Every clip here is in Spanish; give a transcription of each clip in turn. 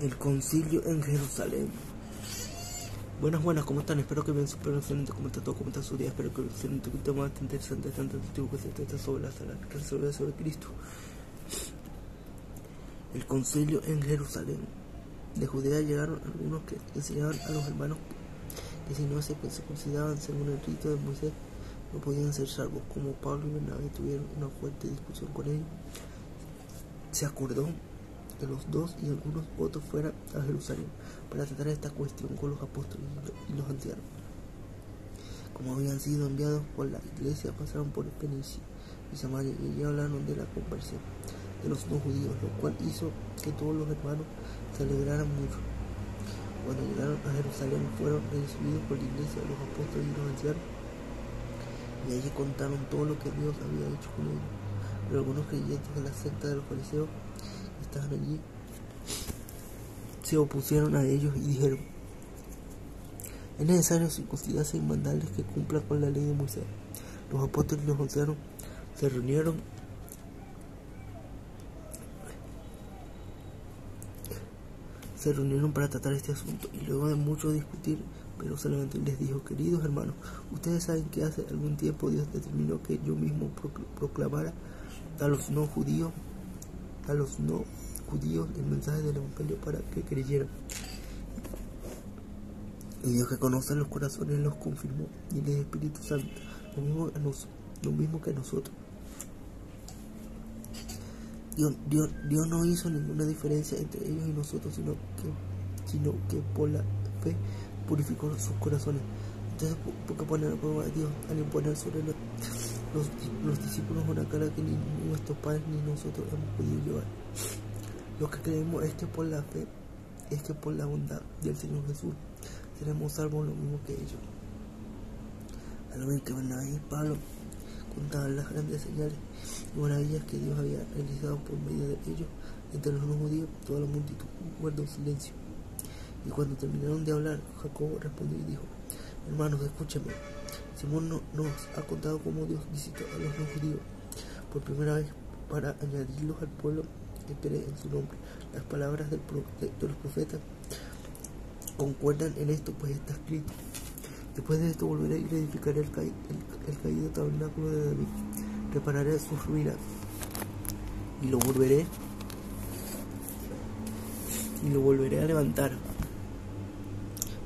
El concilio en Jerusalén. Buenas, ¿cómo están? Espero que vean súper excelente. ¿Cómo está todo? ¿Cómo está su día? Espero que vean excelente. Un tema bastante interesante, bastante antiguo que se trata sobre la sobre Cristo. El concilio en Jerusalén. De Judea llegaron algunos que enseñaban a los hermanos que si no se consideraban según el rito de Moisés, no podían ser salvos. Como Pablo y Bernabé tuvieron una fuerte discusión con ellos, se acordó que los dos y algunos otros fueran a Jerusalén para tratar esta cuestión con los apóstoles y los ancianos. Como habían sido enviados por la iglesia, pasaron por Fenicia y Samaria y allí hablaron de la conversión de los no judíos, lo cual hizo que todos los hermanos se alegraran mucho. Cuando llegaron a Jerusalén fueron recibidos por la iglesia, los apóstoles y los ancianos, y allí contaron todo lo que Dios había hecho con ellos. Pero algunos creyentes de la secta de los fariseos que estaban allí se opusieron a ellos y dijeron: es necesario circuncidarse y mandarles que cumplan con la ley de Moisés. Los apóstoles y los ancianos se reunieron para tratar este asunto, y luego de mucho discutir, pero se levantó y les dijo: queridos hermanos, ustedes saben que hace algún tiempo Dios determinó que yo mismo proclamara a los no judíos el mensaje del evangelio para que creyeran. Y Dios, que conoce los corazones, los confirmó, y el Espíritu Santo, lo mismo que a nosotros. Dios no hizo ninguna diferencia entre ellos y nosotros, sino que por la fe purificó sus corazones. Entonces, ¿por qué poner a prueba a Dios al imponer sobre los discípulos una carga que ni nuestros padres ni nosotros hemos podido llevar? Lo que creemos es que por la fe, por la bondad del Señor Jesús, seremos salvos lo mismo que ellos. Al ver que Bernabé y Pablo contaban las grandes señales y maravillas que Dios había realizado por medio de ellos entre los no judíos, toda la multitud guardó silencio. Y cuando terminaron de hablar, Jacobo respondió y dijo: hermanos, escúchenme. Simón nos ha contado cómo Dios visitó a los no judíos por primera vez para añadirlos al pueblo que cree en su nombre. Las palabras de los profetas concuerdan en esto, pues está escrito: después de esto volveré y reedificaré el caído tabernáculo de David, repararé sus ruinas y lo volveré a levantar,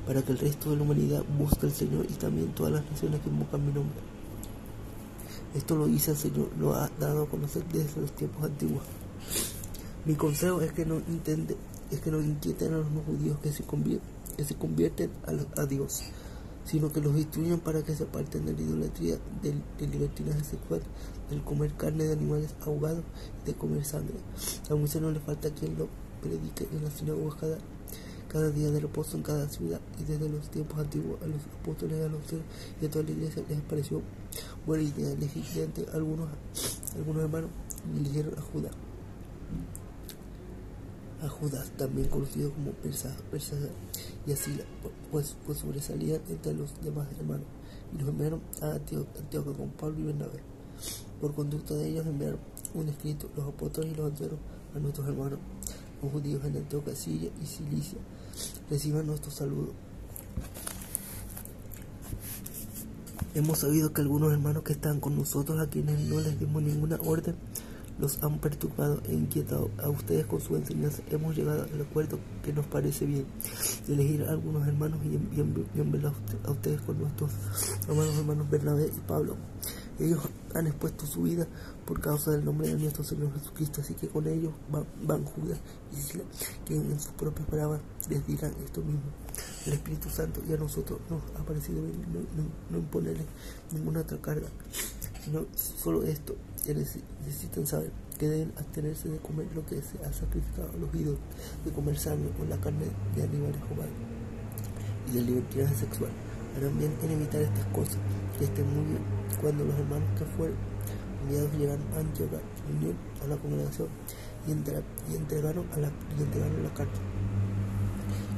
para que el resto de la humanidad busque al Señor y también todas las naciones que invocan mi nombre. Esto lo dice el Señor, lo ha dado a conocer desde los tiempos antiguos. Mi consejo es que no inquieten a los no judíos que se convierten a Dios, sino que los instruyan para que se aparten de la idolatría, del libertinaje sexual, del comer carne de animales ahogados y de comer sangre. A Moisés no le falta quien lo predique en las sinagogas cada día de reposo en cada ciudad, y desde los tiempos antiguos a los apóstoles, a los y a toda la iglesia les pareció buena idea elegir entre algunos hermanos, y eligieron a Judas, también conocido como Persa, y así pues sobresalían entre los demás hermanos, y los enviaron a Antioquía con Pablo y Bernabé. Por conducta de ellos enviaron un escrito los apóstoles y los ancianos a nuestros hermanos los judíos en Antioquía, Siria y Cilicia: reciban nuestro saludo. Hemos sabido que algunos hermanos que están con nosotros, a quienes no les dimos ninguna orden, los han perturbado e inquietado a ustedes con su enseñanza. Hemos llegado al acuerdo que nos parece bien de elegir a algunos hermanos y enviarlos a ustedes con nuestros hermanos Bernabé y Pablo. Ellos han expuesto su vida por causa del nombre de nuestro Señor Jesucristo, así que con ellos van Judas y Silas, quien en sus propias palabras les dirán esto mismo. El Espíritu Santo y a nosotros nos ha parecido bien no imponerles ninguna otra carga, sino solo esto: que necesitan saber que deben abstenerse de comer lo que se ha sacrificado a los ídolos, de comer sangre o la carne de animales humanos y de libertinaje sexual. Harán bien en evitar estas cosas, que estén muy bien. Cuando los hermanos que fueron enviados llegaron a Antioquía, unieron a la congregación y entregaron la carta.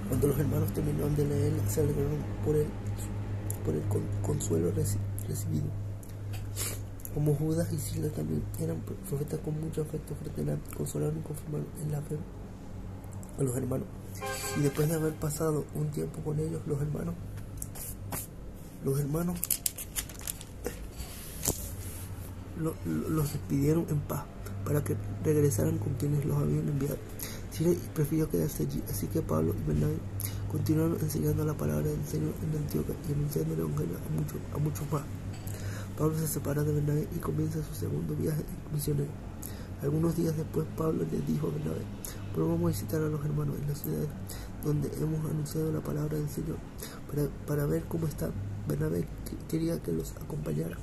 Cuando los hermanos terminaron de leerla, se alegraron por el consuelo recibido. Como Judas y Silas también eran profetas con mucho afecto fraternal, consolaron y confirmaron en la fe a los hermanos. Y después de haber pasado un tiempo con ellos, los hermanos los despidieron en paz para que regresaran con quienes los habían enviado. Silas prefirió quedarse allí, así que Pablo y Bernabé continuaron enseñando la palabra del Señor en Antioquía y anunciando el evangelio a muchos más. Pablo se separa de Bernabé y comienza su segundo viaje misionero. Algunos días después, Pablo le dijo a Bernabé: "Vamos a visitar a los hermanos en las ciudades donde hemos anunciado la palabra del Señor para ver cómo están". Bernabé quería que los acompañara.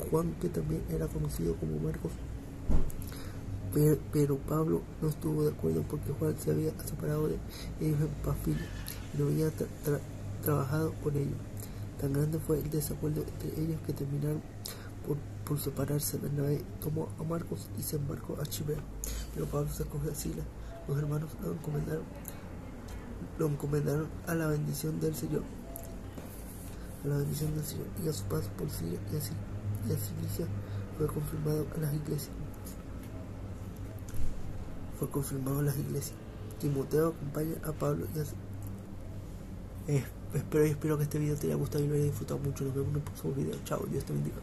Juan, que también era conocido como Marcos, pero Pablo no estuvo de acuerdo porque Juan se había separado de ellos en Panfilia y no había trabajado con ellos. Tan grande fue el desacuerdo entre ellos que terminaron por separarse. Bernabé tomó a Marcos y se embarcó a Chipre, pero Pablo se acogió a Silas. Los hermanos lo encomendaron a la bendición del Señor, y a su paso por Siria y a Cilicia fue confirmado en las iglesias. Timoteo acompaña a Pablo y espero que este video te haya gustado y lo hayas disfrutado mucho. Nos vemos en el próximo video. Chao, Dios te bendiga.